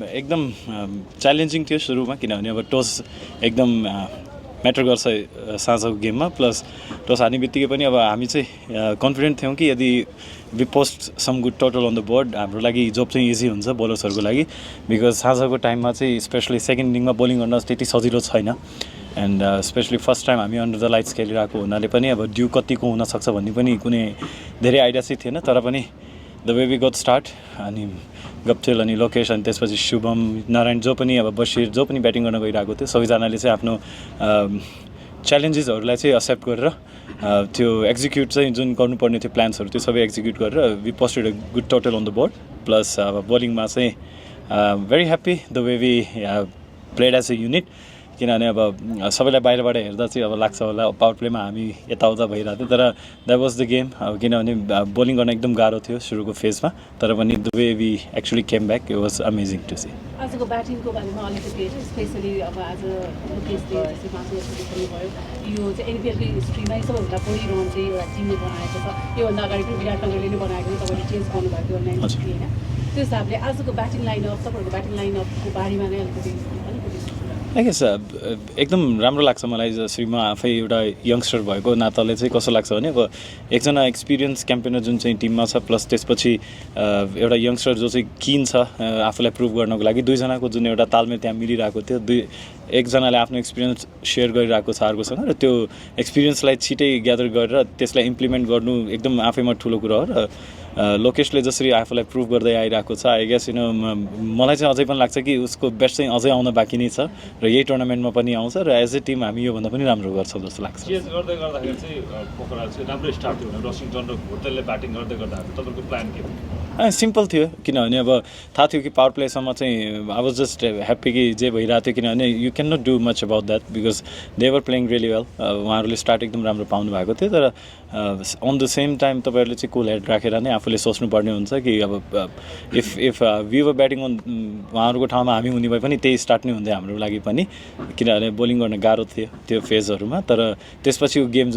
एकदम च्यालेन्जिङ थियो सुरुमा, किनभने अब टस एकदम म्याटर गर्छ साँझको गेममा। प्लस टस हार्ने बित्तिकै पनि अब हामी चाहिँ कन्फिडेन्ट थियौँ कि यदि we post some good total on the board हाम्रो लागि जब चाहिँ इजी हुन्छ बोलर्सहरूको लागि, बिकज साँझको टाइममा चाहिँ स्पेसली सेकेन्ड इनिङमा बोलिङ गर्न त्यति सजिलो छैन। एन्ड स्पेसली फर्स्ट टाइम हामी अन्डर द लाइट्स खेलिरहेको हुनाले पनि अब ड्यू कतिको हुनसक्छ भन्ने पनि कुनै धेरै आइडिया चाहिँ थिएन। तर पनि the way we got start, अनि गप्थेल अनि लोकेश अनि त्यसपछि शुभम नारायण जो पनि अब बसिर जो पनि ब्याटिङ गर्न गइरहेको थियो, सबैजनाले चाहिँ आफ्नो च्यालेन्जेसहरूलाई चाहिँ एक्सेप्ट गरेर त्यो एक्जिक्युट चाहिँ जुन गर्नुपर्ने थियो प्लान्सहरू त्यो सबै एक्जिक्युट गरेर we posted a good total on the board. Plus अब बोलिङमा चाहिँ very happy the way we played as a unit, किनभने अब सबैलाई बाहिरबाट हेर्दा चाहिँ अब लाग्छ होला पावर प्लेमा हामी यताउता भइरहेको थियो, तर द्याट वाज द गेम। अब किनभने बोलिङ गर्न एकदम गाह्रो थियो सुरुको फेजमा, तर पनि the way we actually came back it was amazing to see. आजको ब्याटिङको बारेमा अलिकति स्पेसली अब आज लोकेशले जस्तै 5 वर्षको खेल्नुभयो, यो चाहिँ एनपिएलको हिस्ट्रीमै सबैभन्दा बढी रन चाहिँ एउटा टिमले बनाएको छ। योभन्दा अगाडि पनि विराट कोहलीले नै बनाएको थियो, तपाईँले चेन्ज गर्नुभएको थियो 90 होइन। त्यो हिसाबले आजको ब्याटिङ लाइनअप तपाईँहरूको ब्याटिङ लाइनअपको बारेमा नै अलिकति आई गेस एकदम राम्रो लाग्छ मलाई, जसरी म आफै एउटा यङ्स्टर भएको नाताले चाहिँ कस्तो लाग्छ भने अब एकजना एक्सपिरियन्स क्याम्पेनर जुन चाहिँ टिममा छ, प्लस त्यसपछि एउटा यङ्स्टर जो चाहिँ किन छ आफूलाई प्रुभ गर्नको लागि, दुईजनाको जुन एउटा तालमेल त्यहाँ मिलिरहेको थियो। एकजनाले आफ्नो एक्सपिरियन्स सेयर गरिरहेको छ अर्कोसँग, र त्यो एक्सपिरियन्सलाई छिटै ग्यादर गरेर त्यसलाई इम्प्लिमेन्ट गर्नु एकदम आफैमा ठुलो कुरा हो। र लोकेशले जसरी आफूलाई प्रुभ गर्दै आइरहेको छ, आई गेस मलाई चाहिँ अझै पनि लाग्छ कि उसको बेस्ट चाहिँ अझै आउन बाँकी नै छ र यही टुर्नामेन्टमा पनि आउँछ, र एज ए टिम हामी योभन्दा पनि राम्रो गर्छौँ जस्तो लाग्छ। चेन्ज गर्दै गर्दाखेरि चाहिँ पोखरा चाहिँ राम्रो स्टार्ट थियो भने रसिङटन र घोटेलले ब्याटिङ गर्दै गर्दाखेरि तपाईँको प्लान के थियो? सिम्पल थियो, किनभने अब थाहा थियो कि पावर प्लेसम्म चाहिँ आई वाज जस्ट ह्याप्पी कि जे भइरहेको थियो, किनभने you can not do much about that because they were playing really well. उहाँहरूले स्टार्ट एकदम राम्रो पाउनु भएको थियो, तर अन द सेम टाइम तपाईँहरूले चाहिँ कुल हेड राखेर नै आफूले सोच्नुपर्ने हुन्छ कि अब if we were batting on उहाँहरूको ठाउँमा हामी हुने भए पनि त्यही स्टार्ट नै हुन्थ्यो हाम्रो लागि पनि, किनभने बोलिङ गर्न गाह्रो थियो त्यो फेजहरूमा। तर त्यसपछि गेम